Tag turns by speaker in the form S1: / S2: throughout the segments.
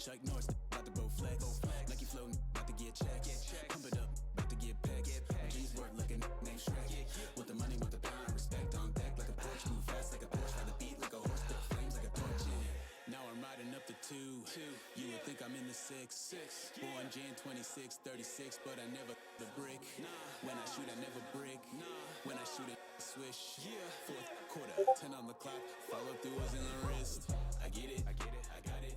S1: Chuck Norris, about to go flex. Nike floating, about to get checks. Pump it up, about to get pegs. G's work like a name Shrek. With the money, with the power, respect on deck. Like a Porsche, move fast like a Porsche. By the beat, like a horse, spit flames like a torch. Now I'm riding up the 2. You would think I'm in the 6. Born Jan 26, 36, but I never the brick. When I shoot, I never brick. When I shoot it, swish. Fourth quarter, 10 on the clock. Follow through was in the wrist. I get it, I got it, I'm good.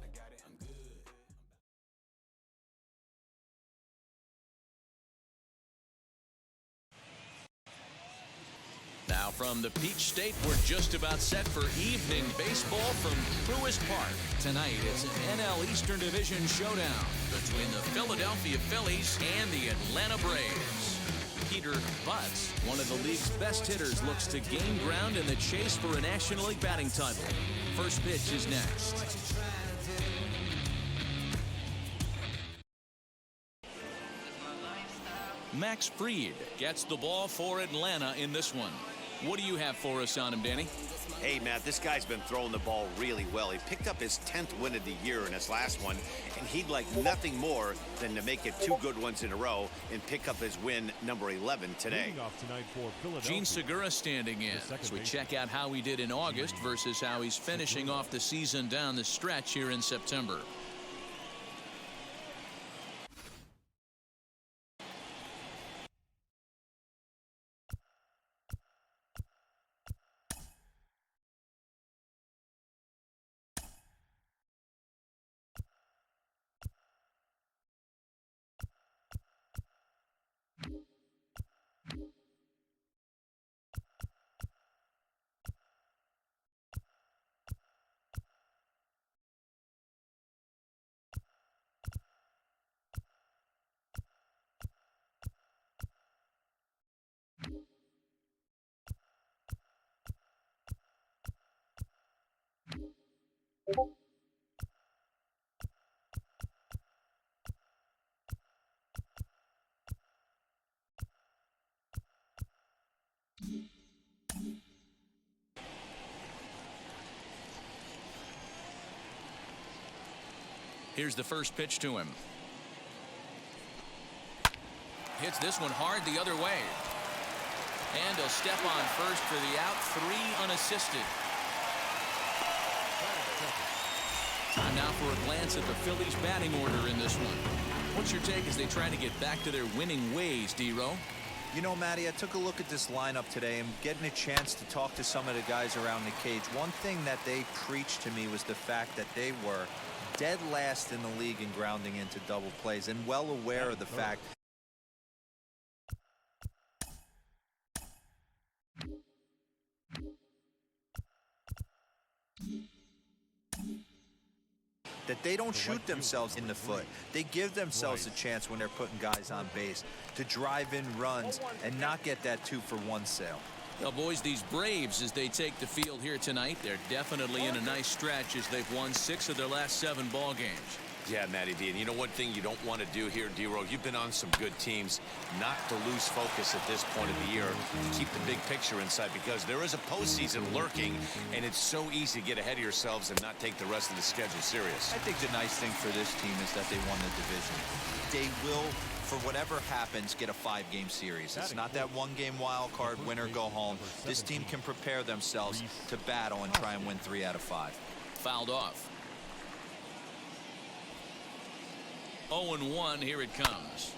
S2: Now from the Peach State, we're just about set for evening baseball from Truist Park. Tonight, it's an NL Eastern Division showdown between the Philadelphia Phillies and the Atlanta Braves. Peter Butts, one of the league's best hitters, looks to gain ground in the chase for a National League batting title. First pitch is next. Max Fried gets the ball for Atlanta in this one. What do you have for us on him, Danny?
S3: Hey, Matt, this guy's been throwing the ball really well. He picked up his 10th win of the year in his last one, and he'd like nothing more than to make it 2 good ones in a row and pick up his win number 11 today.
S2: Gene Segura standing in as we check out how he did in August versus how he's finishing off the season down the stretch here in September. Here's the first pitch to him. Hits this one hard the other way. And he'll step on first for the out. 3 unassisted. Time now for a glance at the Phillies batting order in this one. What's your take as they try to get back to their winning ways, D-Row?
S4: You know, Matty, I took a look at this lineup today and getting a chance to talk to some of the guys around the cage. One thing that they preached to me was the fact that they were dead last in the league in grounding into double plays, and well aware of the fact that they don't shoot themselves in the foot. They give themselves a chance when they're putting guys on base to drive in runs and not get that 2-for-1 sale.
S2: Well, boys, these Braves, as they take the field here tonight, they're definitely in a nice stretch as they've won 6 of their last 7 ball games.
S3: Yeah, Matty D. And you know one thing you don't want to do here, D-Row, you've been on some good teams, not to lose focus at this point of the year, to keep the big picture inside, because there is a postseason lurking, and it's so easy to get ahead of yourselves and not take the rest of the schedule serious.
S4: I think the nice thing for this team is that they won the division. They will, for whatever happens, get a 5-game series. It's not that 1-game wild card, win or go home. This team can prepare themselves to battle and try and win 3 out of 5.
S2: Fouled off. 0-1, here it comes.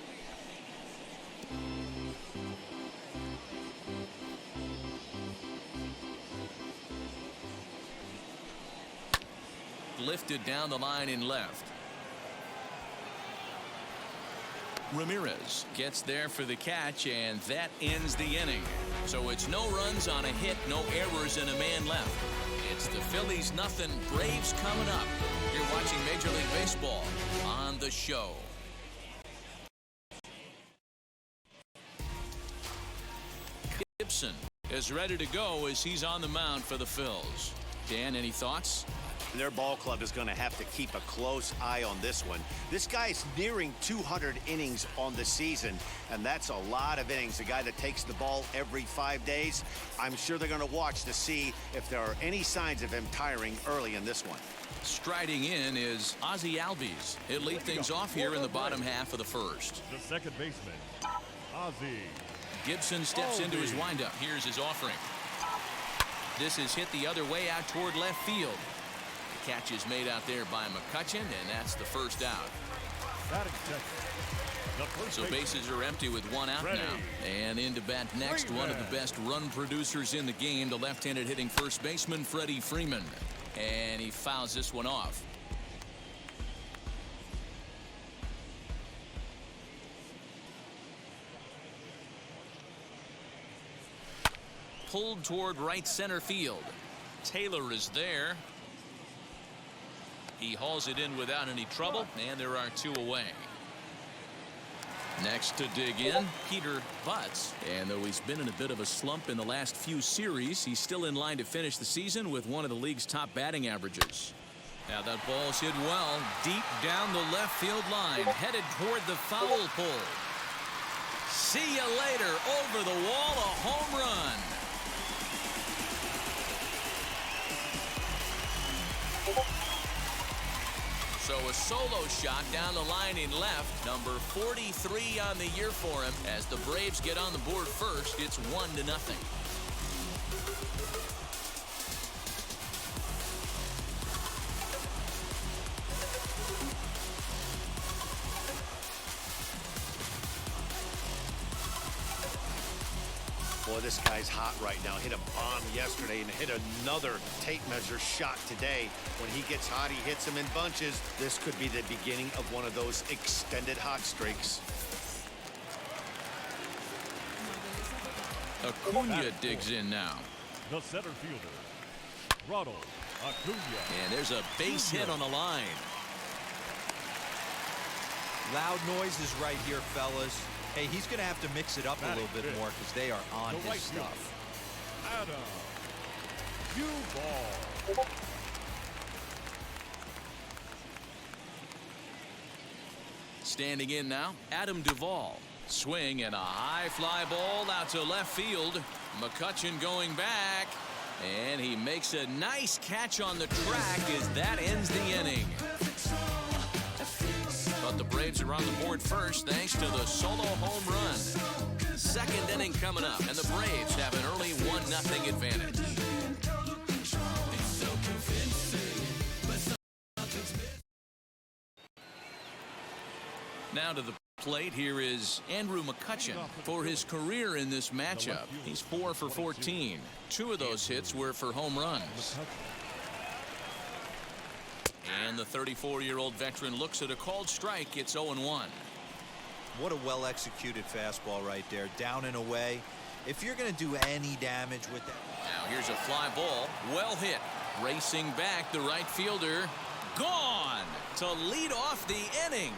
S2: Lifted down the line in left. Ramirez gets there for the catch, and that ends the inning. So it's no runs on a hit, no errors, and a man left. It's the Phillies nothing, Braves coming up. You're watching Major League Baseball on the show. Gibson is ready to go as he's on the mound for the Phils. Dan, any thoughts?
S3: Their ball club is going to have to keep a close eye on this one. This guy's nearing 200 innings on the season, and that's a lot of innings. A guy that takes the ball every 5 days. I'm sure they're going to watch to see if there are any signs of him tiring early in this one.
S2: Striding in is Ozzie Albies. He'll lead things off here in the bottom half of the first.
S5: The second baseman, Ozzie.
S2: Gibson steps into his windup. Here's his offering. This is hit the other way out toward left field. The catch is made out there by McCutchen, and that's the first out. So bases are empty with one out now. And in to bat next, one of the best run producers in the game, the left-handed hitting first baseman, Freddie Freeman. And he fouls this one off. Pulled toward right center field. Taylor is there. He hauls it in without any trouble, and there are two away. Next to dig in, Peter Butts. And though he's been in a bit of a slump in the last few series, he's still in line to finish the season with one of the league's top batting averages. Now that ball's hit well, deep down the left field line, headed toward the foul pole. See you later, over the wall, a home run. So a solo shot down the line in left, number 43 on the year for him. As the Braves get on the board first, it's 1-0.
S3: Boy, this guy's hot right now. Hit a bomb yesterday and hit another tape measure shot today. When he gets hot, he hits them in bunches. This could be the beginning of one of those extended hot streaks.
S2: Acuna digs in now.
S5: The center fielder, Ronald Acuna.
S2: And there's a base hit on the line.
S4: Loud noises right here, fellas. Hey, he's going to have to mix it up a little bit more because they are on his stuff.
S5: Adam Duvall.
S2: Standing in now, Adam Duvall. Swing and a high fly ball out to left field. McCutchen going back. And he makes a nice catch on the track as that ends the inning. But the Braves are on the board first thanks to the solo home run. Second inning coming up, and the Braves have an early 1-0 advantage. Now to the plate, here is Andrew McCutchen. For his career in this matchup, he's 4 for 14. 2 of those hits were for home runs. And the 34-year-old veteran looks at a called strike. It's 0-1.
S4: What a well-executed fastball right there, down and away. If you're going to do any damage with that.
S2: Now here's a fly ball, well hit. Racing back, the right fielder, gone to lead off the inning.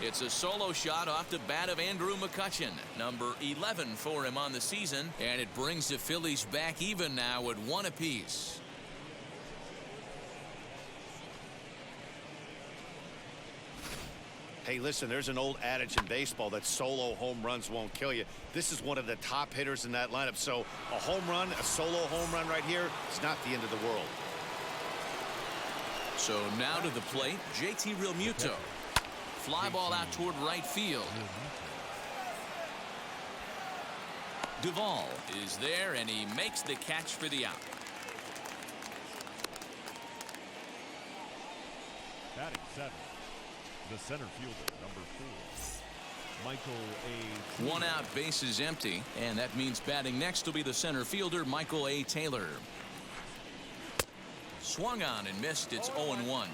S2: It's a solo shot off the bat of Andrew McCutchen, number 11 for him on the season, and it brings the Phillies back even now at 1 apiece.
S3: Hey, listen, there's an old adage in baseball that solo home runs won't kill you. This is one of the top hitters in that lineup, so a home run, a solo home run right here, it's not the end of the world.
S2: So now to the plate, JT Realmuto. Fly ball out toward right field. Duvall is there, and he makes the catch for the out.
S5: Batting 7, the center fielder, number 4, Michael A. Taylor.
S2: 1 out, bases empty, and that means batting next will be the center fielder, Michael A. Taylor. Swung on and missed. It's 0-1.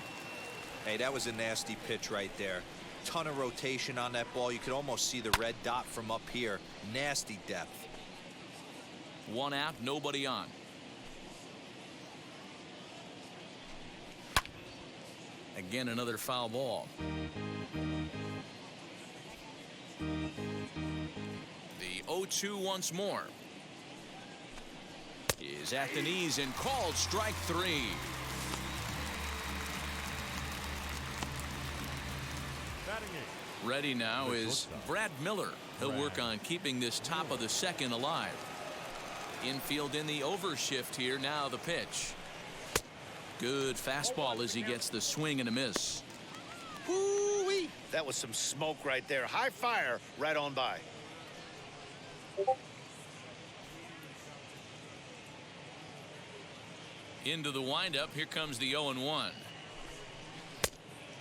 S4: Hey, that was a nasty pitch right there. Ton of rotation on that ball. You could almost see the red dot from up here. Nasty depth.
S2: 1 out, nobody on. Again, another foul ball. The 0-2 once more. is at the knees and called strike 3.
S5: Batting eighth.
S2: Ready now
S5: The
S2: is
S5: shortstop.
S2: Brad Miller. He'll work
S5: Brad.
S2: on keeping this top of the second alive. Infield in the overshift here. Now the pitch. Good fastball as he gets the swing and a miss.
S6: Woo-wee. That was some smoke right there. High fire right on by.
S2: Into the windup. Here comes the 0-1.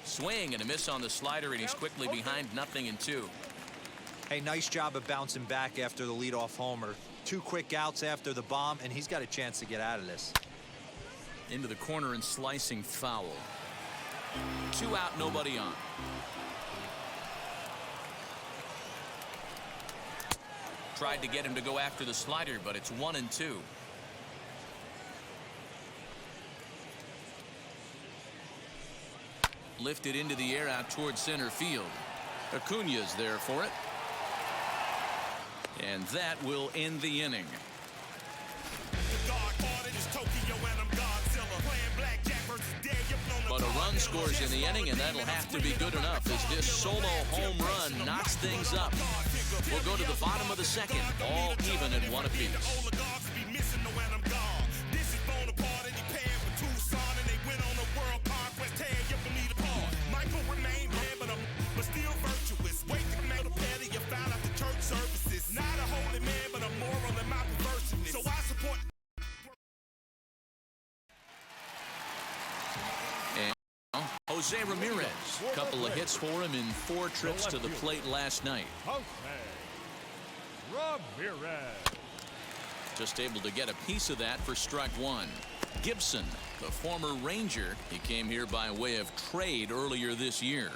S2: Swing and a miss on the slider, and he's quickly behind 0-2.
S4: Hey, nice job of bouncing back after the leadoff homer. 2 quick outs after the bomb, and he's got a chance to get out of this.
S2: Into the corner and slicing foul. 2 out, nobody on. Tried to get him to go after the slider, but it's 1-2. Lifted into the air out towards center field. Acuna's there for it. And that will end the inning. But a run scores in the inning, and that'll have to be good enough as this solo home run knocks things up. We'll go to the bottom of the second, all even at 1 apiece. Jose Ramirez, a couple of hits for him in 4 trips to the plate last night.
S5: Jose Ramirez.
S2: Just able to get a piece of that for strike 1. Gibson, the former Ranger, he came here by way of trade earlier this year.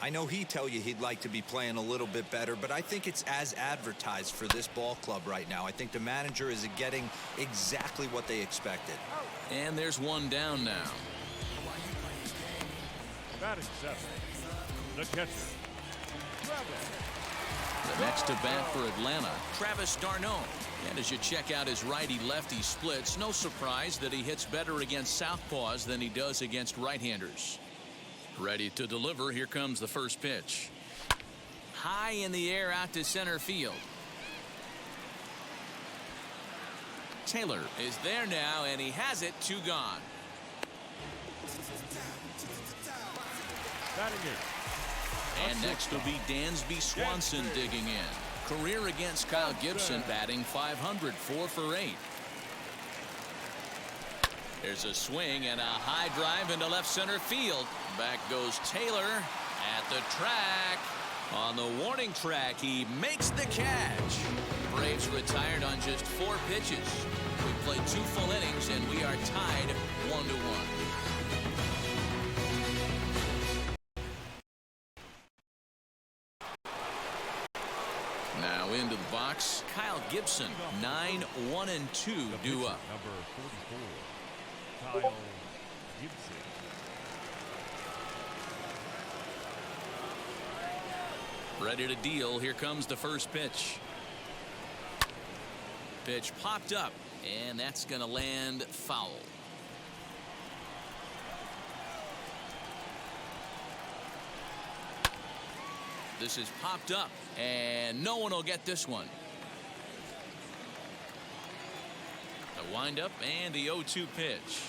S4: I know he'd tell you he'd like to be playing a little bit better, but I think it's as advertised for this ball club right now. I think the manager is getting exactly what they expected.
S2: And there's 1 down now.
S5: Batting 7th. The catcher. Travis.
S2: The next to bat for Atlanta, Travis d'Arnaud. And as you check out his righty-lefty splits, no surprise that he hits better against southpaws than he does against right-handers. Ready to deliver. Here comes the first pitch. High in the air out to center field. Taylor is there now, and he has it. 2 gone.
S5: Batting eighth.
S2: And next will be Dansby Swanson digging in. Career against Kyle Gibson, batting .500, 4 for 8. There's a swing and a high drive into left center field. Back goes Taylor at the track. On the warning track, he makes the catch. Braves retired on just 4 pitches. We played 2 full innings, and we are tied 1-1. Now into the box, Kyle Gibson, 9-1-2 due up.
S5: Number 44. Kyle Gibson.
S2: Ready to deal. Here comes the first pitch. Pitch popped up, and that's going to land foul. This is popped up, and no one will get this one. The windup and the 0-2 pitch.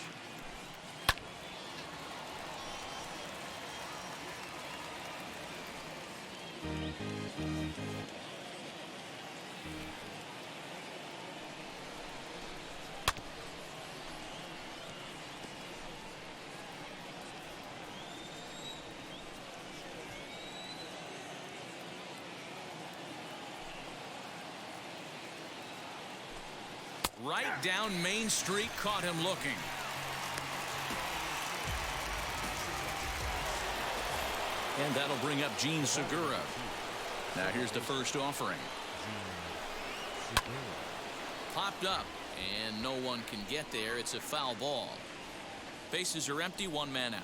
S2: Right down Main Street, caught him looking. And that'll bring up Gene Segura. Now here's the first offering. Popped up, and no one can get there. It's a foul ball. Bases are empty, 1 man out.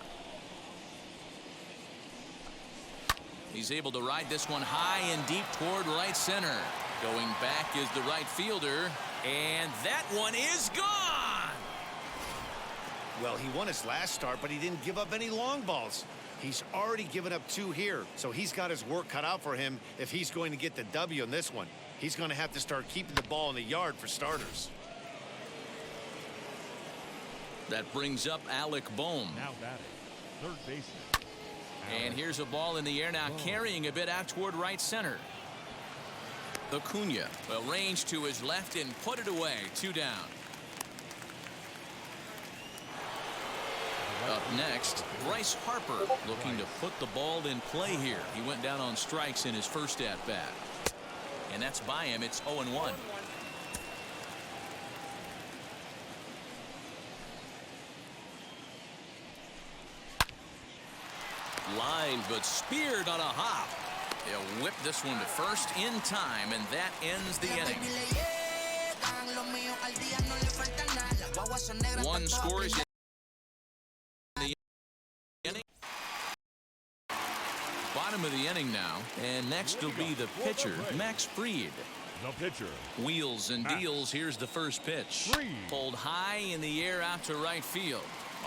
S2: He's able to ride this one high and deep toward right center. Going back is the right fielder, and that one is gone.
S6: Well, he won his last start, but he didn't give up any long balls. He's already given up 2 here, so he's got his work cut out for him if he's going to get the W in this one. He's going to have to start keeping the ball in the yard for starters.
S2: That brings up Alec Bohm.
S5: Now batting, third baseman.
S2: And here's a ball in the air now, carrying a bit out toward right center. Acuna will range to his left and put it away. 2 down. Up next, Bryce Harper looking to put the ball in play here. He went down on strikes in his first at bat. And that's by him. It's 0-1. Line, but speared on a hop. He'll whip this one to first in time, and that ends the inning. One scores in the inning. Bottom of the inning now, and next will be the pitcher, Max Fried.
S5: The pitcher.
S2: Wheels and deals. Here's the first pitch. Pulled high in the air out to right field.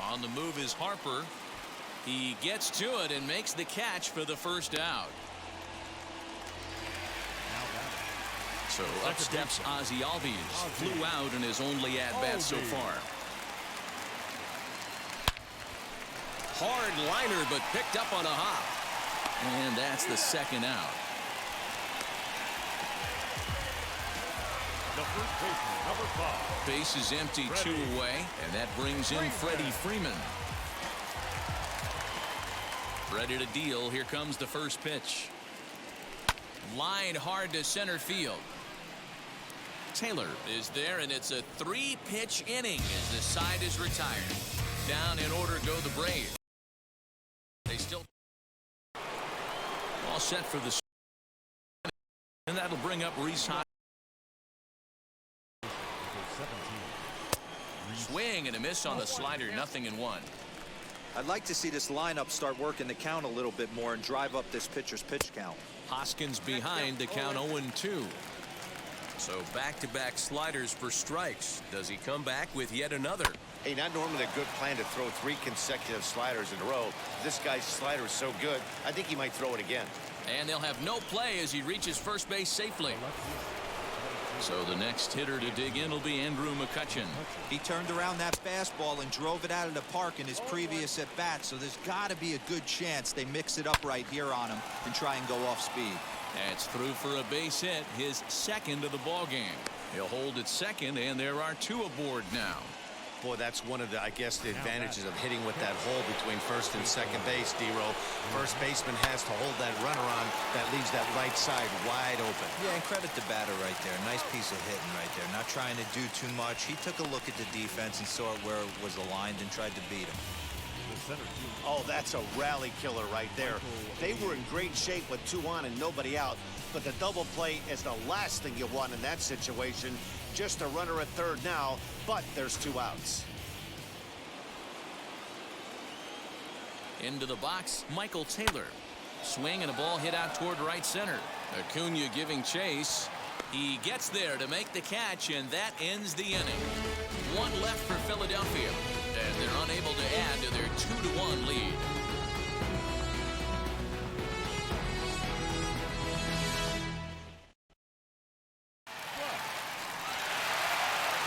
S2: On the move is Harper. He gets to it and makes the catch for the first out. So up steps Ozzie Albies. Flew out in his only at-bat so far. Hard liner, but picked up on a hop. And that's the second out.
S5: The first baseman, number 5.
S2: Base is empty, 2 away, and that brings in Freddie Freeman. Ready to deal. Here comes the first pitch. Line hard to center field. Taylor is there, and it's a 3-pitch inning as the side is retired. Down in order go the Braves. They still all set for the, and that'll bring up Reese High. Swing and a miss on the slider. 0-1.
S4: I'd like to see this lineup start working the count a little bit more and drive up this pitcher's pitch count.
S2: Hoskins behind, the count 0-2. So back-to-back sliders for strikes. Does he come back with yet another?
S6: Hey, not normally a good plan to throw 3 consecutive sliders in a row. This guy's slider is so good, I think he might throw it again.
S2: And they'll have no play as he reaches first base safely. So the next hitter to dig in will be Andrew McCutchen.
S4: He turned around that fastball and drove it out of the park in his previous at bat, so there's got to be a good chance they mix it up right here on him and try and go off speed.
S2: That's through for a base hit, his second of the ball game. He'll hold at second, and there are 2 aboard now.
S6: Boy, that's one of the, I guess, the advantages of hitting with that hole between first and second base, D-Row. First baseman has to hold that runner on. That leaves that right side wide open.
S4: Yeah, and credit the batter right there. Nice piece of hitting right there. Not trying to do too much. He took a look at the defense and saw it where it was aligned and tried to beat him.
S6: Oh, that's a rally killer right there. They were in great shape with 2 on and nobody out, but the double play is the last thing you want in that situation. Just a runner at third now, but there's 2 outs.
S2: Into the box, Michael Taylor. Swing and a ball hit out toward right center. Acuna giving chase. He gets there to make the catch, and that ends the inning. 1 left for Philadelphia, and they're unable to add to their 2-1 lead.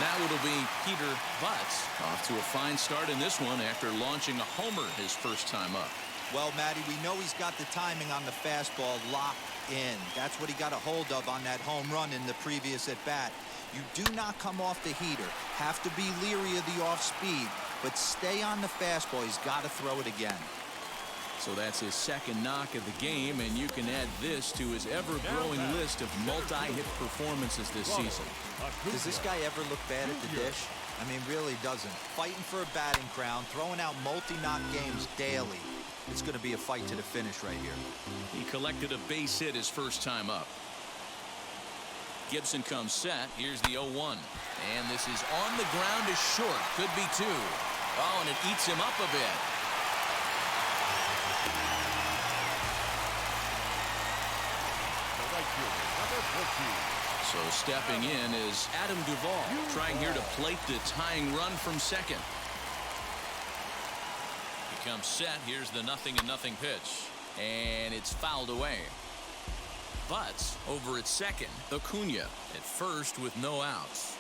S2: Now it'll be Peter Butts off to a fine start in this one after launching a homer his first time up.
S4: Well, Matty, we know he's got the timing on the fastball locked in. That's what he got a hold of on that home run in the previous at-bat. You do not come off the heater. Have to be leery of the off-speed, but stay on the fastball. He's got to throw it again.
S2: So that's his second knock of the game, and you can add this to his ever-growing list of multi-hit performances this season.
S4: Does this guy ever look bad at the dish? I mean, really doesn't. Fighting for a batting crown, throwing out multi-knock games daily. It's going to be a fight to the finish right here.
S2: He collected a base hit his first time up. Gibson comes set. Here's the 0-1. And this is on the ground is short. Could be 2. Oh, and it eats him up a bit. So stepping in is Adam Duvall, trying here to plate the tying run from second. He comes set. Here's the 0-0 pitch. And it's fouled away. But over at second, Acuna at first with no outs.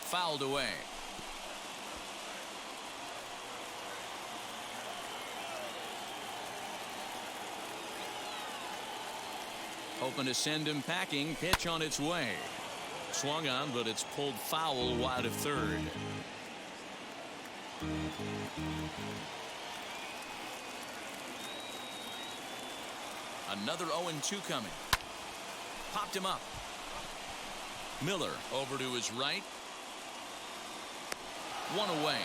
S2: Fouled away. Hoping to send him packing. Pitch on its way. Swung on, but it's pulled foul wide of third. Another 0-2 coming. Popped him up. Miller over to his right. One away.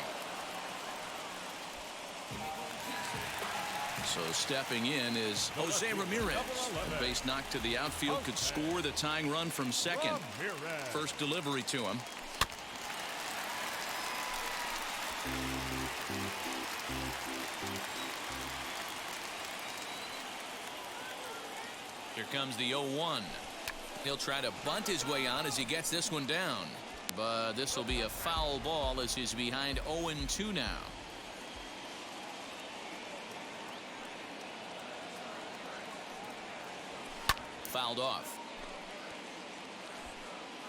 S2: So stepping in is Jose Ramirez. A base knock to the outfield could score the tying run from second. First delivery to him. Here comes the 0-1. He'll try to bunt his way on as he gets this one down. But this will be a foul ball as he's behind 0-2 now. Fouled off.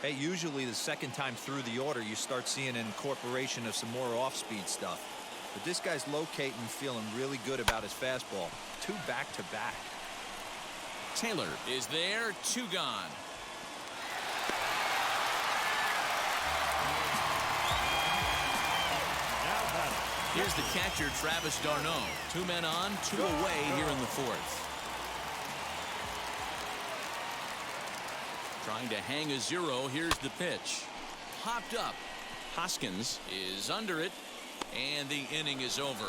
S4: Hey, usually the second time through the order you start seeing an incorporation of some more off-speed stuff. But this guy's locating and feeling really good about his fastball. 2 back-to-back.
S2: Taylor is there. 2 gone. Here's the catcher, Travis d'Arnaud. 2 men on, 2 away here in the 4th. Trying to hang a 0. Here's the pitch. Popped up. Hoskins is under it, and the inning is over.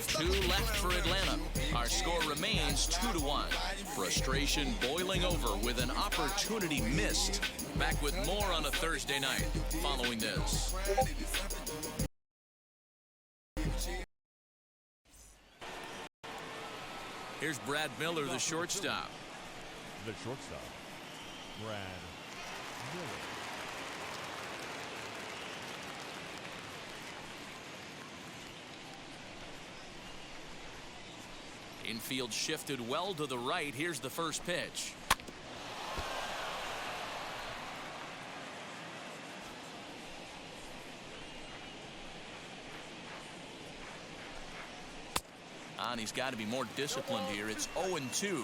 S2: 2 left for Atlanta. Our score remains 2-1. Frustration boiling over with an opportunity missed. Back with more on a Thursday night following this. Here's Brad Miller, the shortstop.
S5: The shortstop, Brad Miller.
S2: Infield shifted well to the right. Here's the first pitch. And he's got to be more disciplined here. It's 0-2.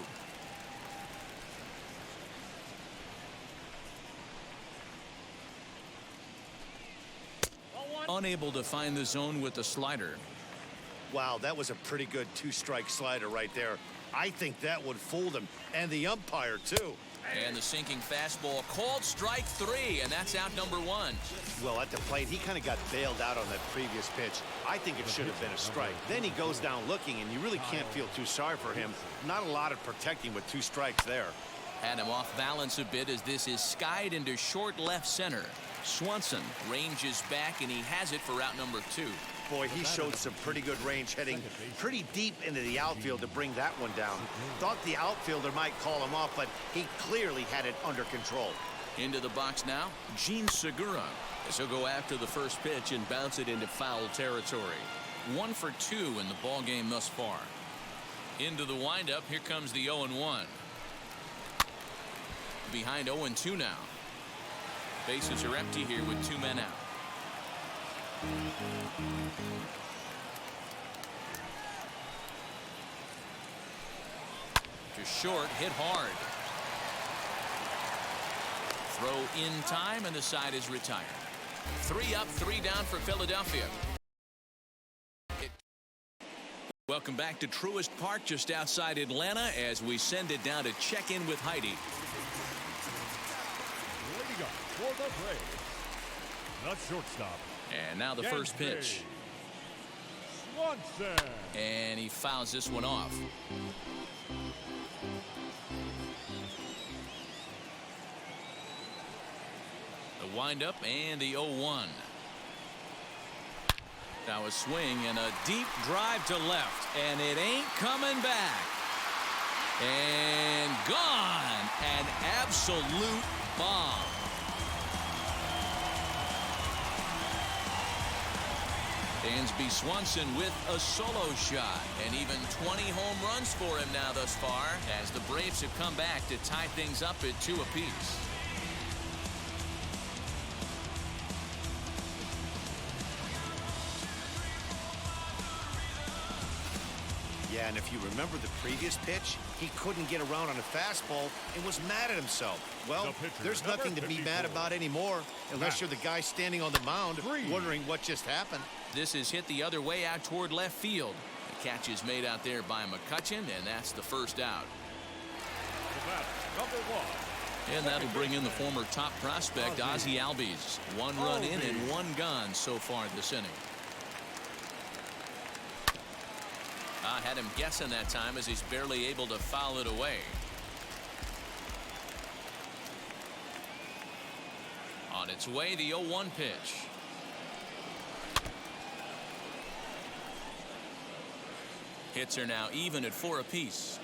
S2: Unable to find the zone with the slider.
S6: Wow, that was a pretty good 2-strike slider right there. I think that would fool them, and the umpire too.
S2: And the sinking fastball called strike 3, and that's out number 1.
S6: Well, at the plate, he kind of got bailed out on that previous pitch. I think it should have been a strike. Then he goes down looking, and you really can't feel too sorry for him. Not a lot of protecting with 2 strikes there.
S2: Had him off balance a bit as this is skied into short left center. Swanson ranges back, and he has it for out number 2.
S6: Boy, he showed some pretty good range, heading pretty deep into the outfield to bring that one down. Thought the outfielder might call him off, but he clearly had it under control.
S2: Into the box now, Gene Segura, as he'll go after the first pitch and bounce it into foul territory. 1 for 2 in the ball game thus far. Into the windup, here comes the 0-1. Behind 0-2 now. Bases are empty here with 2 men out. To short, hit hard. Throw in time, and the side is retired. 3 up, 3 down for Philadelphia. Welcome back to Truist Park, just outside Atlanta, as we send it down to check in with Heidi.
S5: Leading up for the Braves, the shortstop.
S2: And now the first pitch.
S5: Swanson.
S2: And he fouls this one off. The windup and the 0-1. Now a swing and a deep drive to left, and it ain't coming back. And gone. An absolute bomb. Dansby Swanson with a solo shot, and even 20 home runs for him now thus far, as the Braves have come back to tie things up at 2 apiece.
S6: Yeah, and if you remember the previous pitch, he couldn't get around on a fastball and was mad at himself. Well, there's nothing to be mad about anymore, unless you're the guy standing on the mound wondering what just happened.
S2: This is hit the other way out toward left field. The catch is made out there by McCutchen, and that's the first out.
S5: Number 1.
S2: And that'll bring in the former top prospect, Ozzie Albies. 1 run in and 1 gone so far this inning. I had him guessing that time, as he's barely able to foul it away. On its way, the 0-1 pitch. Hits are now even at 4 apiece.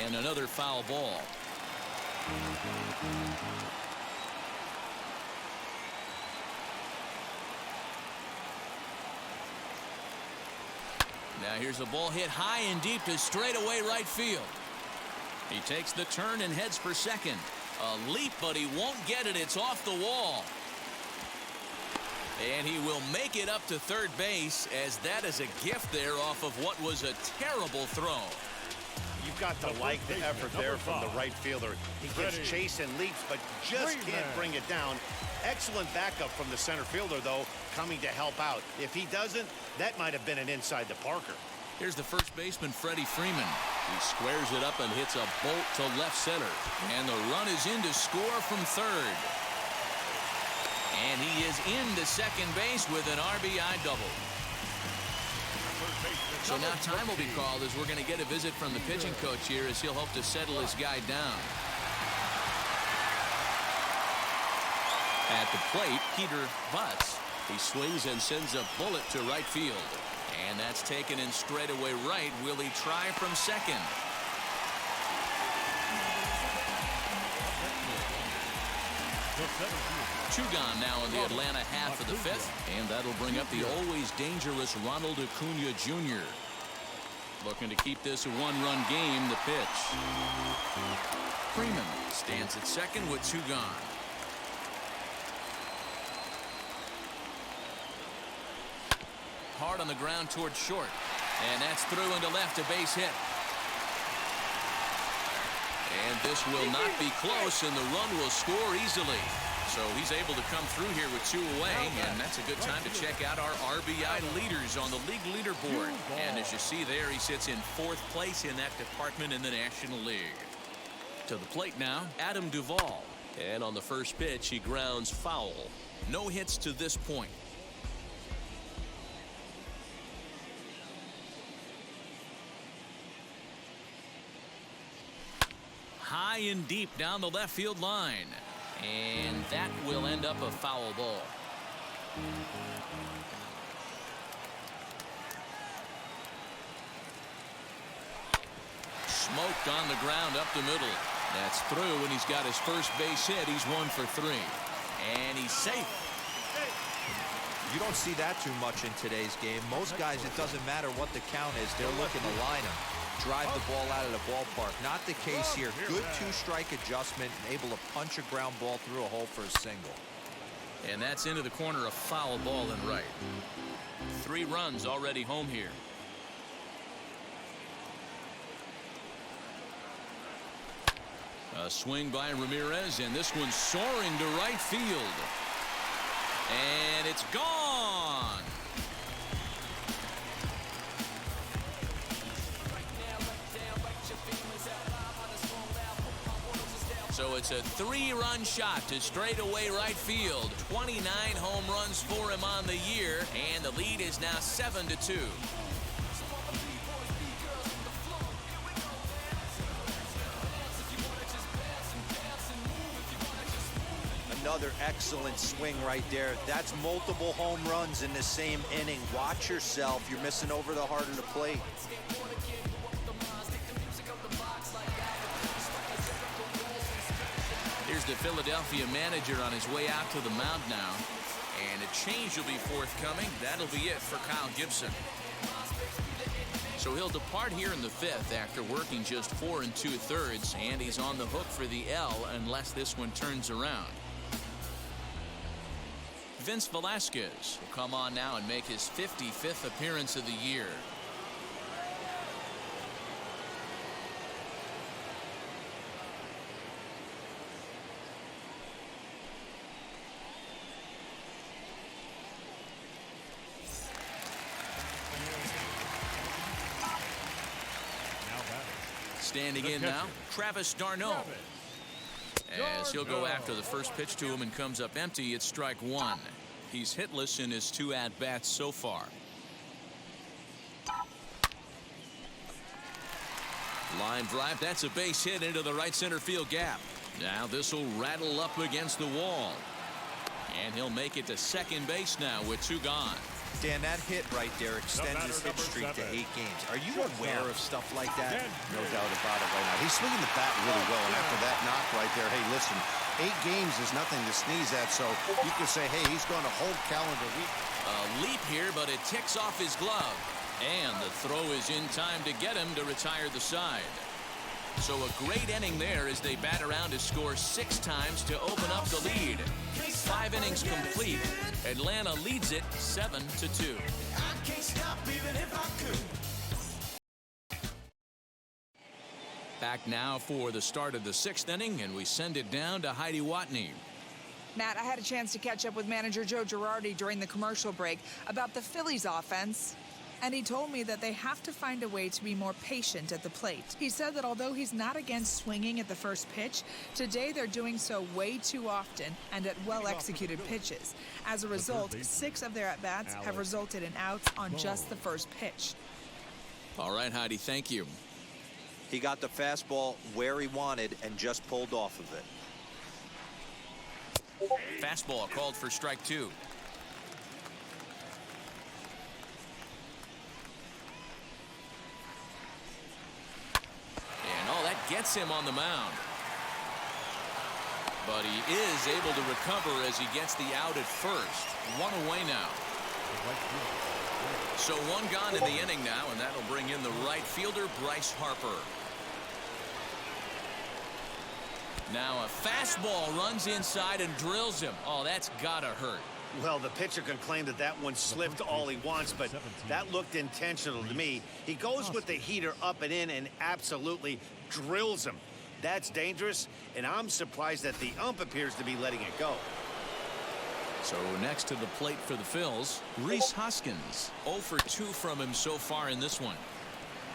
S2: And another foul ball. Now here's a ball hit high and deep to straightaway right field. He takes the turn and heads for second. A leap, but he won't get it. It's off the wall. And he will make it up to third base, as that is a gift there off of what was a terrible throw.
S6: You've got to like the effort there from the right fielder. He gets chase and leaps, but just can't bring it down. Excellent backup from the center fielder, though, coming to help out. If he doesn't, that might have been an inside the Parker.
S2: Here's the first baseman, Freddie Freeman. He squares it up and hits a bolt to left center. And the run is in to score from third. And he is into second base with an RBI double. So now time will be called, as we're going to get a visit from the pitching coach here, as he'll hope to settle his guy down. At the plate, Peter Butts. He swings and sends a bullet to right field. And that's taken in straightaway right. Will he try from second? Two gone now in the Atlanta half of the 5th. And that'll bring up the always dangerous Ronald Acuna Jr. Looking to keep this a 1-run game. The pitch. Freeman stands at second with 2 gone. Hard on the ground towards short. And that's through into left, a base hit. And this will not be close, and the run will score easily. So he's able to come through here with 2 away, and that's a good time to check out our RBI leaders on the league leaderboard. And as you see there, he sits in 4th place in that department in the National League. To the plate now, Adam Duvall. And on the first pitch, he grounds foul. No hits to this point. High and deep down the left field line. And that will end up a foul ball. Smoked on the ground up the middle. That's through, and he's got his first base hit. He's 1 for 3. And he's safe.
S4: You don't see that too much in today's game. Most guys, it doesn't matter what the count is. They're looking to line him, drive the ball out of the ballpark. Not the case here. Good 2-strike adjustment, and able to punch a ground ball through a hole for a single.
S2: And that's into the corner, a foul ball and right. 3 runs already home here. A swing by Ramirez, and this one's soaring to right field. And it's gone. So it's a 3-run shot to straightaway right field. 29 home runs for him on the year, and the lead is now 7-2.
S4: Another excellent swing right there. That's multiple home runs in the same inning. Watch yourself. You're missing over the heart of the plate.
S2: Here's the Philadelphia manager on his way out to the mound now. And a change will be forthcoming. That'll be it for Kyle Gibson. So he'll depart here in the fifth after working just 4 2/3, and he's on the hook for the L unless this one turns around. Vince Velasquez will come on now and make his 55th appearance of the year. Standing in now, Travis d'Arnaud. As he'll go after the first pitch to him and comes up empty, it's strike one. He's hitless in his 2 at-bats so far. Line drive, that's a base hit into the right center field gap. Now this will rattle up against the wall. And he'll make it to second base now with 2 gone.
S4: Dan, that hit right there extends his hit streak to 8 games. Are you aware of stuff like that?
S6: No doubt about it right now. He's swinging the bat really well, and after that knock right there, hey, listen, 8 games is nothing to sneeze at, so you can say, hey, he's going a whole calendar week.
S2: A leap here, but it ticks off his glove. And the throw is in time to get him to retire the side. So a great inning there as they bat around to score 6 times to open up the lead. 5 innings complete. Atlanta leads it 7-2. Back now for the start of the 6th inning, and we send it down to Heidi Watney.
S7: Matt, I had a chance to catch up with manager Joe Girardi during the commercial break about the Phillies offense. And he told me that they have to find a way to be more patient at the plate. He said that although he's not against swinging at the first pitch, today they're doing so way too often and at well-executed pitches. As a result, 6 of their at-bats have resulted in outs on just the first pitch.
S2: All right, Heidi, thank you.
S4: He got the fastball where he wanted and just pulled off of it.
S2: Fastball called for strike 2. Gets him on the mound. But he is able to recover as he gets the out at first. 1 away now. So 1 gone in the inning now, and that'll bring in the right fielder, Bryce Harper. Now a fastball runs inside and drills him. Oh, that's gotta hurt.
S6: Well, the pitcher can claim that that one slipped all he wants, but that looked intentional to me. He goes with the heater up and in and absolutely drills him. That's dangerous, and I'm surprised that the ump appears to be letting it go.
S2: So next to the plate for the Phils, Rhys Hoskins. 0 for 2 from him so far in this one.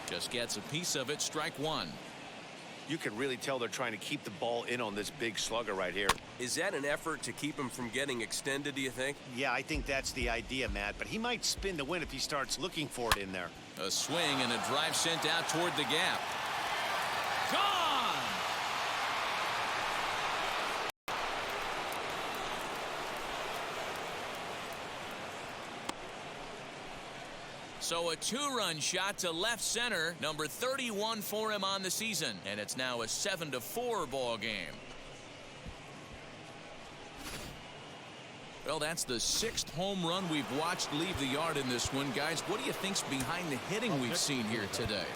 S2: Just gets a piece of it, strike 1.
S6: You can really tell they're trying to keep the ball in on this big slugger right here.
S8: Is that an effort to keep him from getting extended, do you think?
S6: Yeah, I think that's the idea, Matt, but he might spin to win if he starts looking for it in there.
S2: A swing and a drive sent out toward the gap. Gone! So a 2-run shot to left center, number 31 for him on the season, and it's now a 7-4 ball game. Well, that's the 6th home run we've watched leave the yard in this one. Guys, what do you think's behind the hitting we've seen here today?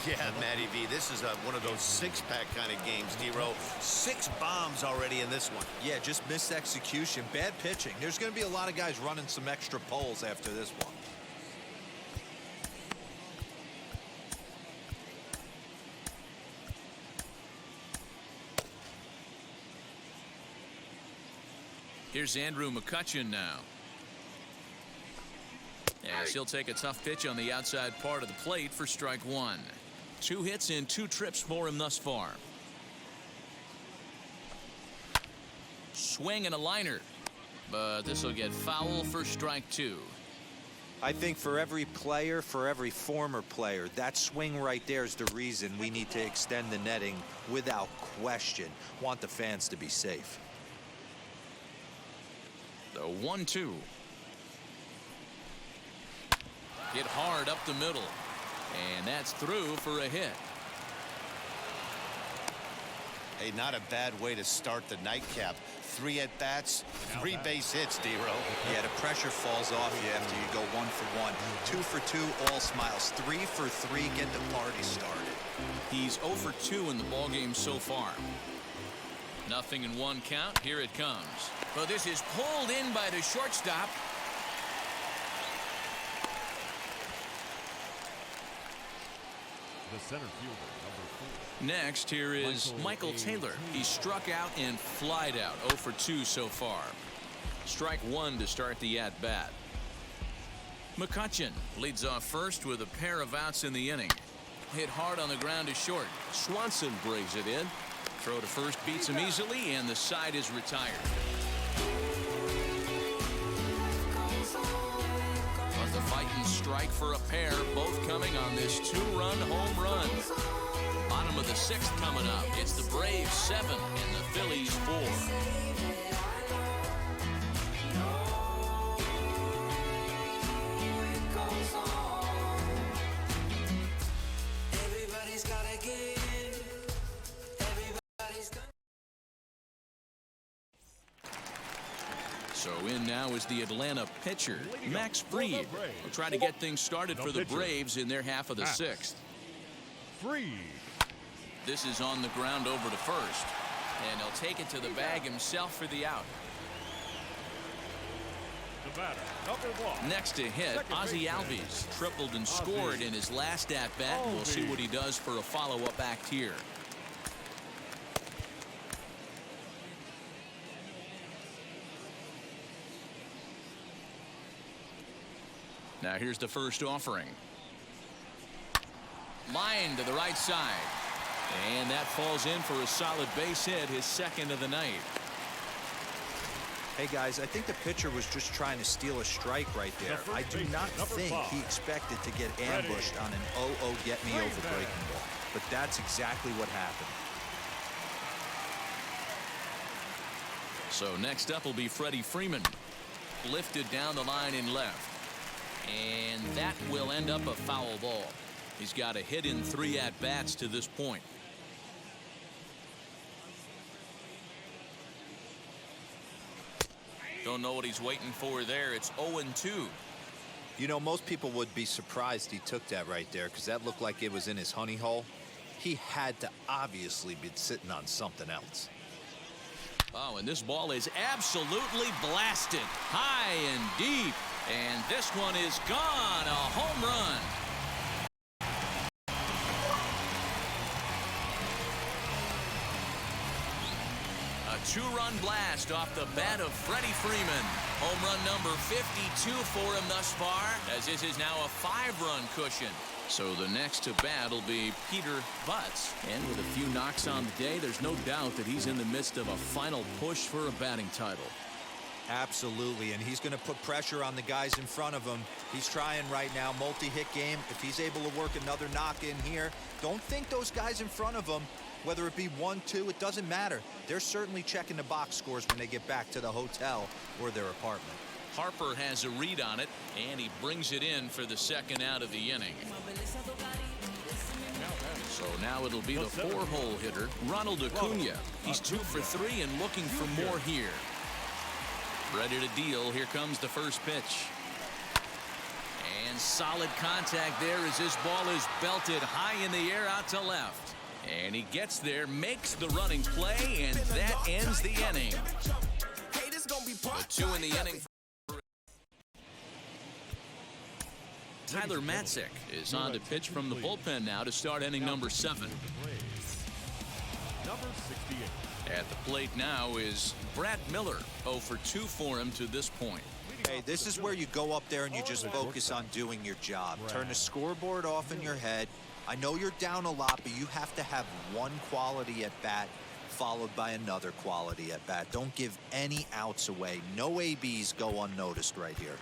S6: Yeah, Matty V, this is one of those 6-pack kind of games, D-Row. 6 bombs already in this one.
S4: Yeah, just missed execution, bad pitching. There's going to be a lot of guys running some extra poles after this one.
S2: Here's Andrew McCutchen now. As he'll take a tough pitch on the outside part of the plate for strike 1. 2 hits in 2 trips for him thus far. Swing and a liner. But this will get foul for strike 2.
S4: I think for every player, for every former player, that swing right there is the reason we need to extend the netting without question. Want the fans to be safe.
S2: 1-2. Hit hard up the middle. And that's through for a hit.
S3: Hey, not a bad way to start the nightcap. 3 at-bats, 3 base hits, D-Row.
S4: Yeah, the pressure falls off you after you go 1 for 1. 2 for 2, all smiles. 3 for 3, get the party started.
S2: He's 0 for 2 in the ballgame so far. Nothing in 1 count. Here it comes. But this is pulled in by the shortstop.
S5: The center fielder, number 4.
S2: Next, here is Michael Taylor. He struck out and flied out. 0 for 2 so far. Strike 1 to start the at-bat. McCutchen leads off first with a pair of outs in the inning. Hit hard on the ground to short. Swanson brings it in. Throw to first beats him easily, and the side is retired. But the fight and strike for a pair, both coming on this 2-run home run. Bottom of the 6th coming up. It's the Braves 7 and the Phillies 4. So in now is the Atlanta pitcher, Max Fried. Will try to get things started for the Braves in their half of the 6th.
S5: Fried.
S2: This is on the ground over to first. And he'll take it to the bag himself for the out.
S5: The batter, number 1.
S2: Next to hit, Ozzie Albies tripled and scored in his last at-bat. We'll see what he does for a follow-up act here. Now here's the first offering. Line to the right side. And that falls in for a solid base hit, his 2nd of the night.
S4: Hey, guys, I think the pitcher was just trying to steal a strike right there. I do not think he expected to get ambushed on an 0-0 get-me-over breaking ball. But that's exactly what happened.
S2: So next up will be Freddie Freeman. Lifted down the line in left. And that will end up a foul ball. He's got a hit in 3 at-bats to this point. Don't know what he's waiting for there. It's 0-2.
S4: You know, most people would be surprised he took that right there because that looked like it was in his honey hole. He had to obviously be sitting on something else.
S2: Oh, and this ball is absolutely blasted high and deep. And this one is gone. A home run. A 2-run blast off the bat of Freddie Freeman. Home run number 52 for him thus far, as this is now a 5-run cushion. So the next to bat will be Peter Butts. And with a few knocks on the day, there's no doubt that he's in the midst of a final push for a batting title.
S4: Absolutely, and he's going to put pressure on the guys in front of him. He's trying right now, multi-hit game. If he's able to work another knock in here, don't think those guys in front of him, whether it be 1, 2, it doesn't matter. They're certainly checking the box scores when they get back to the hotel or their apartment.
S2: Harper has a read on it, and he brings it in for the 2nd out of the inning. So now it'll be the 4-hole hitter, Ronald Acuna. He's 2 for 3 and looking for more here. Ready to deal. Here comes the first pitch. And solid contact there as this ball is belted high in the air out to left. And he gets there, makes the running play, and that ends the inning. The 2 in the inning. Tyler Matzik is on to pitch from the bullpen now to start inning number 7.
S5: Number 68.
S2: At the plate now is Brad Miller. 0 for 2 for him to this point.
S4: Hey, this is where you go up there and you just focus on doing your job. Turn the scoreboard off in your head. I know you're down a lot, but you have to have one quality at bat followed by another quality at bat. Don't give any outs away. No ABs go unnoticed right here.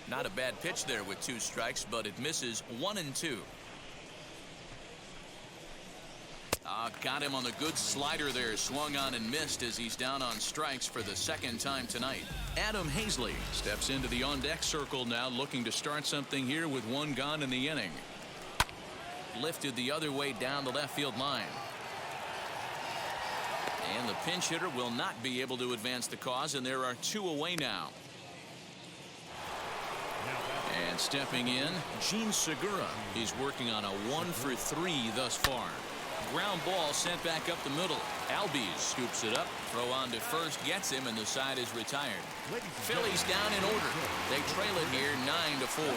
S2: Not a bad pitch there with 2 strikes, but it misses 1-2. Got him on the good slider there. Swung on and missed as he's down on strikes for the 2nd time tonight. Adam Hazley steps into the on-deck circle now, looking to start something here with 1 gone in the inning. Lifted the other way down the left field line. And the pinch hitter will not be able to advance the cause, and there are 2 away now. And stepping in, Gene Segura. He's working on a 1-for-3 thus far. Ground ball sent back up the middle. Albies scoops it up. Throw on to first, gets him, and the side is retired. Phillies down in order. They trail it here 9-4.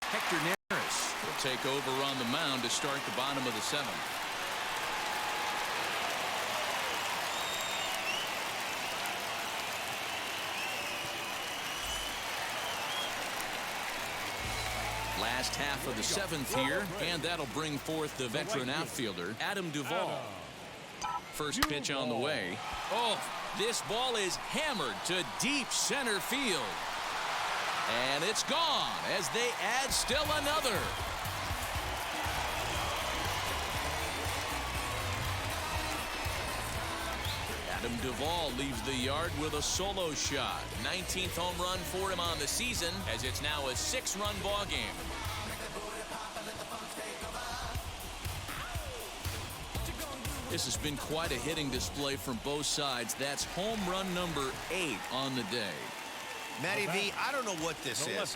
S2: Hector Neris will take over on the mound to start the bottom of the 7th. Last half of the 7th here, and that'll bring forth the veteran outfielder, Adam Duvall. First pitch on the way. Oh, this ball is hammered to deep center field. And it's gone as they add still another. Adam Duvall leaves the yard with a solo shot. 19th home run for him on the season, as it's now a 6-run ball game. This has been quite a hitting display from both sides. That's home run number 8 on the day.
S6: Matty V, I don't know what this is.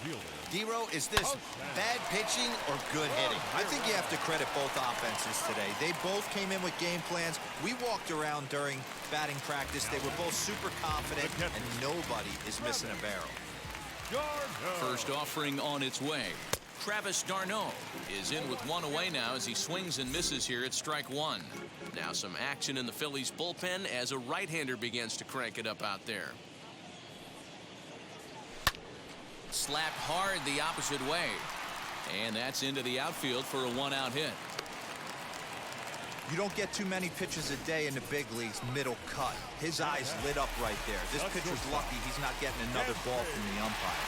S6: D-Row, is this bad pitching or good hitting?
S4: I think you have to credit both offenses today. They both came in with game plans. We walked around during batting practice. They were both super confident, and nobody is missing a barrel.
S2: First offering on its way. Travis d'Arnaud is in with 1 away now as he swings and misses here at strike 1. Now some action in the Phillies bullpen as a right-hander begins to crank it up out there. Slapped hard the opposite way. And that's into the outfield for a 1-out hit.
S4: You don't get too many pitches a day in the big leagues middle cut. His eyes lit up right there. This pitcher's lucky he's not getting another ball from the umpire.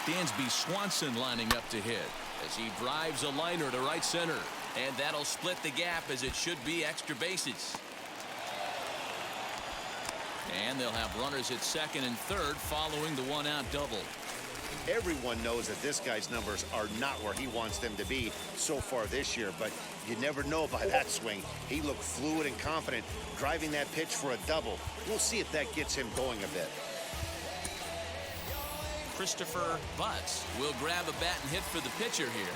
S2: Dansby Swanson lining up to hit as he drives a liner to right center. And that'll split the gap as it should be extra bases. And they'll have runners at 2nd and 3rd following the 1-out double.
S6: Everyone knows that this guy's numbers are not where he wants them to be so far this year, but you never know by that swing. He looked fluid and confident driving that pitch for a double. We'll see if that gets him going a bit.
S2: Christopher Butts will grab a bat and hit for the pitcher here.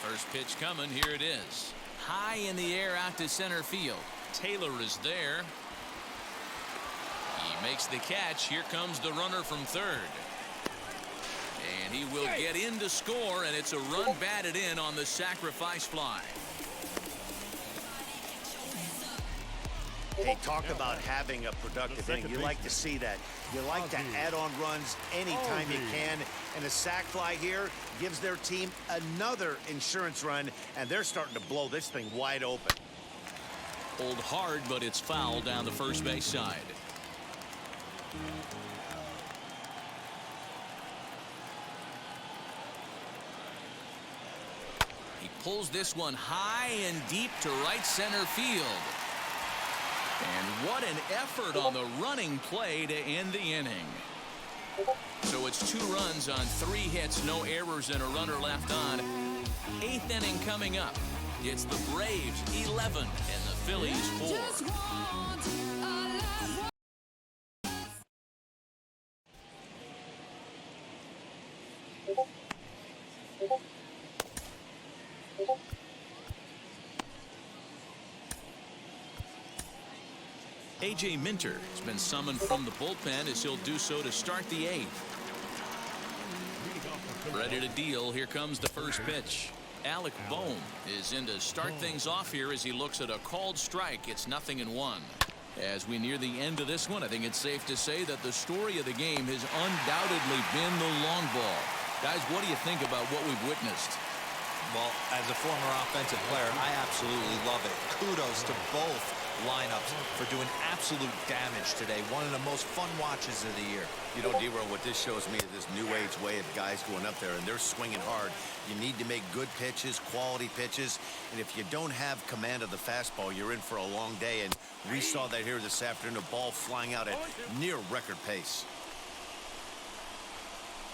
S2: First pitch coming. Here it is. High in the air out to center field. Taylor is there. He makes the catch. Here comes the runner from 3rd. And he will get in to score, and it's a run batted in on the sacrifice fly.
S6: Hey, talk about having a productive inning. You like to see that. You like to add on runs anytime you can. And a sac fly here gives their team another insurance run, and they're starting to blow this thing wide open.
S2: Pulled hard, but it's foul down the first base side. He pulls this one high and deep to right center field. And what an effort on the running play to end the inning. So it's 2 runs on 3 hits, no errors, and a runner left on. 8th inning coming up. It's the Braves 11 and the Phillies 4. A.J. Minter has been summoned from the bullpen as he'll do so to start the 8th. Ready to deal. Here comes the first pitch. Alec Bohm is in to start things off here as he looks at a called strike. It's 0-1. As we near the end of this one, I think it's safe to say that the story of the game has undoubtedly been the long ball. Guys, what do you think about what we've witnessed?
S4: Well, as a former offensive player, I absolutely love it. Kudos to both lineups for doing absolute damage today. One of the most fun watches of the year.
S3: You know, D-Row, what this shows me is this new age way of guys going up there, and they're swinging hard. You need to make good pitches, quality pitches, and if you don't have command of the fastball, you're in for a long day, and we saw that here this afternoon, a ball flying out at near record pace.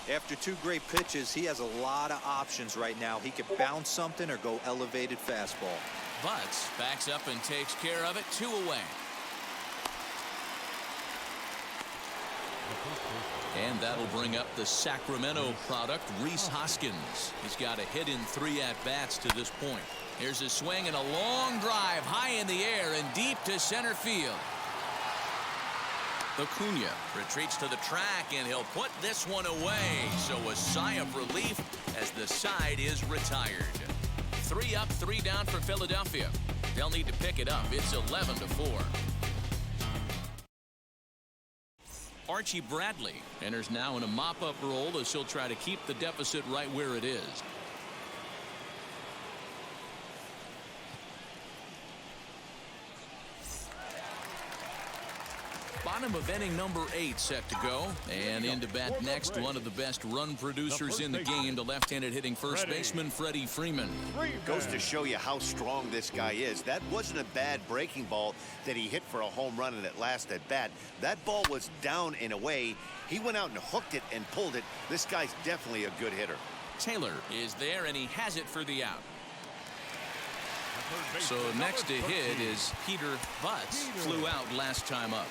S4: After 2 great pitches, he has a lot of options right now. He could bounce something or go elevated fastball.
S2: Butts backs up and takes care of it. 2 away. And that'll bring up the Sacramento product, Rhys Hoskins. He's got a hit in 3 at-bats to this point. Here's a swing and a long drive high in the air and deep to center field. Acuna retreats to the track, and he'll put this one away. So a sigh of relief as the side is retired. 3 up, 3 down for Philadelphia. They'll need to pick it up. It's 11-4. Archie Bradley enters now in a mop-up role as he'll try to keep the deficit right where it is. Bottom of inning number 8 set to go. And into bat next, one of the best run producers in the game, the left-handed hitting first baseman, Freddie Freeman.
S3: Goes to show you how strong this guy is. That wasn't a bad breaking ball that he hit for a home run in that last at bat. That ball was down and away. He went out and hooked it and pulled it. This guy's definitely a good hitter.
S2: Taylor is there, and he has it for the out. So next to hit is Peter Butts. Flew out last time up.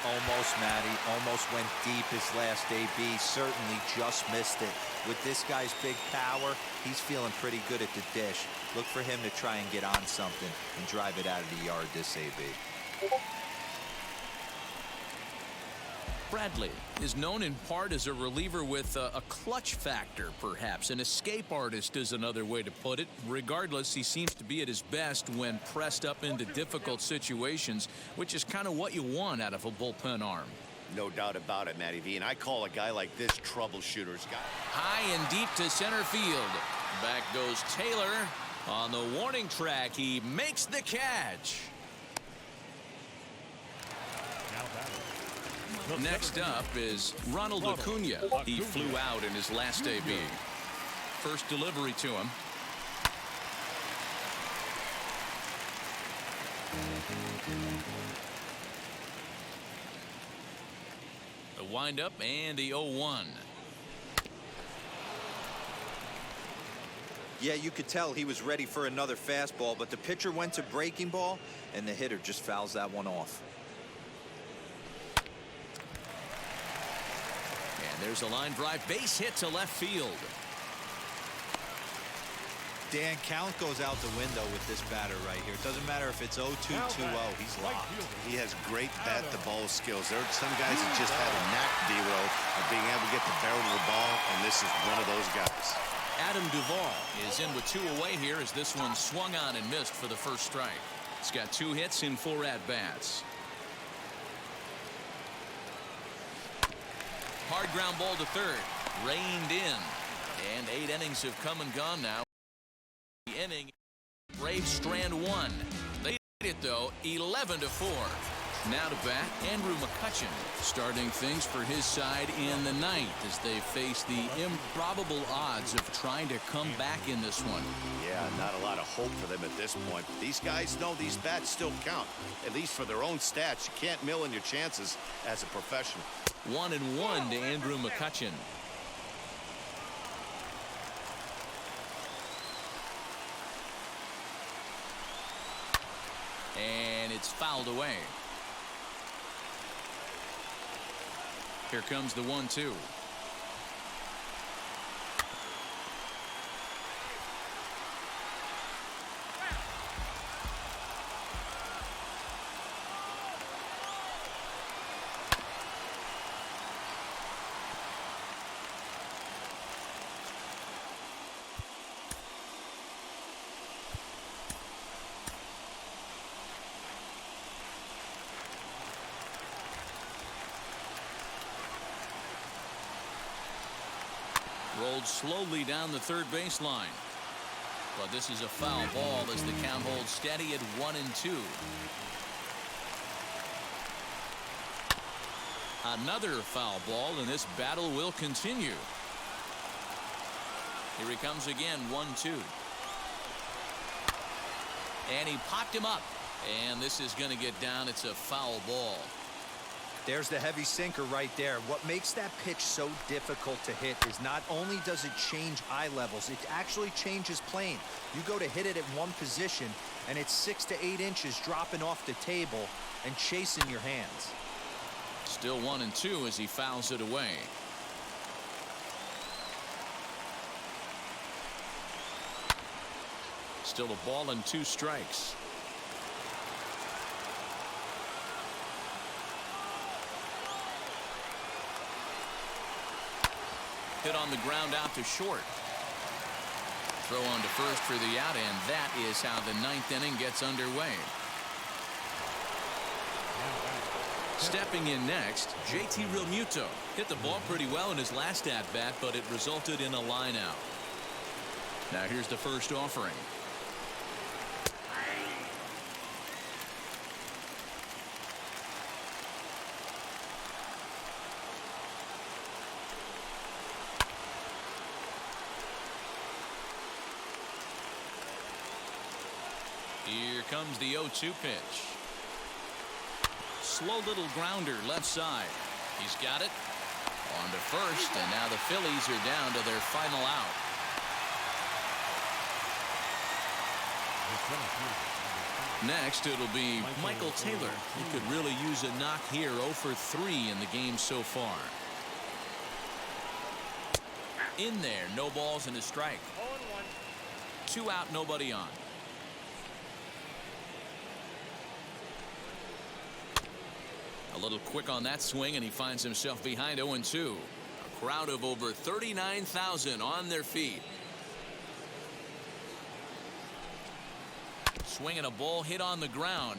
S4: Almost, Matty. Almost went deep his last AB. Certainly just missed it. With this guy's big power, he's feeling pretty good at the dish. Look for him to try and get on something and drive it out of the yard this AB.
S2: Bradley is known in part as a reliever with a clutch factor, perhaps. An escape artist is another way to put it. Regardless, he seems to be at his best when pressed up into difficult situations, which is kind of what you want out of a bullpen arm.
S3: No doubt about it, Matty V. And I call a guy like this troubleshooter's guy.
S2: High and deep to center field. Back goes Taylor. On the warning track, he makes the catch. Next up is Ronald Acuna. He flew out in his last AB. First delivery to him. The windup and the 0-1.
S4: Yeah, you could tell he was ready for another fastball, but the pitcher went to breaking ball, and the hitter just fouls that one off.
S2: There's a line drive base hit to left field.
S4: Dan, count goes out the window with this batter right here. It doesn't matter if it's 0-2, 2-0. He's locked.
S3: He has great bat-to-ball skills. There are some guys that just have a knack, D-Row, of being able to get the barrel of the ball, and this is one of those guys.
S2: Adam Duvall is in with 2 away here as this one swung on and missed for the first strike. He's got 2 hits in 4 at-bats. Hard ground ball to third. Reined in. And 8 innings have come and gone now. The inning, Braves strand 1. They did it, though, 11-4. Now to bat, Andrew McCutchen starting things for his side in the ninth as they face the improbable odds of trying to come back in this one.
S3: Yeah, not a lot of hope for them at this point. These guys know these bats still count, at least for their own stats. You can't mill in your chances as a professional.
S2: 1-1 to Andrew McCutchen. And it's fouled away. Here comes the 1-2. Rolled slowly down the third baseline. But this is a foul ball as the count holds steady at 1-2. Another foul ball, and this battle will continue. Here he comes again, 1-2. And he popped him up. And this is going to get down. It's a foul ball.
S4: There's the heavy sinker right there. What makes that pitch so difficult to hit is not only does it change eye levels, it actually changes plane. You go to hit it at one position, and it's 6 to 8 inches dropping off the table and chasing your hands.
S2: Still 1-2 as he fouls it away. Still a ball and 2 strikes. Hit on the ground out to short. Throw on to first for the out, and that is how the 9th inning gets underway. Stepping in next, JT Realmuto. Hit the ball pretty well in his last at-bat, but it resulted in a line out. Now here's the first offering. Here comes the 0-2 pitch. Slow little grounder left side. He's got it. On to first, and now the Phillies are down to their final out. Next, it'll be Michael Taylor. He could really use a knock here. 0 for 3 in the game so far. In there, no balls and a strike. 2 out, nobody on. A little quick on that swing, and he finds himself behind 0-2. A crowd of over 39,000 on their feet. Swinging a ball hit on the ground.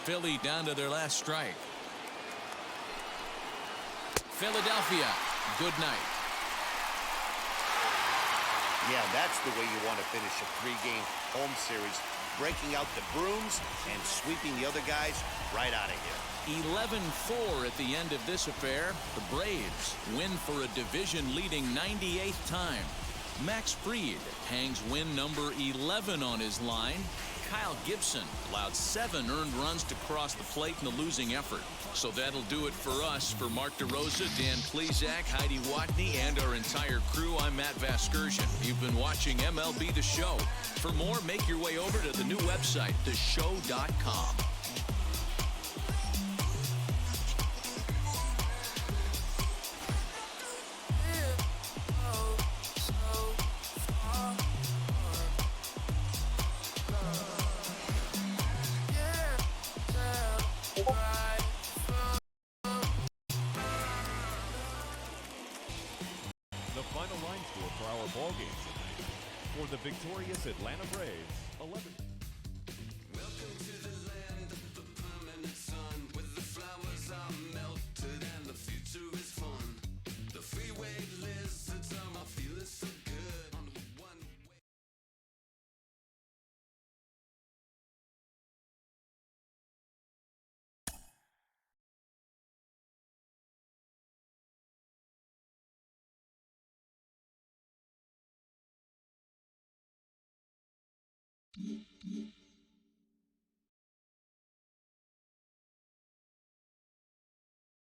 S2: Philly down to their last strike. Philadelphia, good night.
S6: Yeah, that's the way you want to finish a 3-game home series. Breaking out the brooms and sweeping the other guys right out of here.
S2: 11-4 at the end of this affair. The Braves win for a division-leading 98th time. Max Fried hangs win number 11 on his line. Kyle Gibson allowed 7 earned runs to cross the plate in the losing effort. So that'll do it for us. For Mark DeRosa, Dan Plezak, Heidi Watney, and our entire crew, I'm Matt Vasgersian. You've been watching MLB The Show. For more, make your way over to the new website, theshow.com.
S5: The final line score for our ball game tonight. For the victorious Atlanta Braves, 11.
S1: Welcome to the land of the permanent sun, where the flowers are melted and the future is fun. The freeway lizards are feeling so good on the one-way.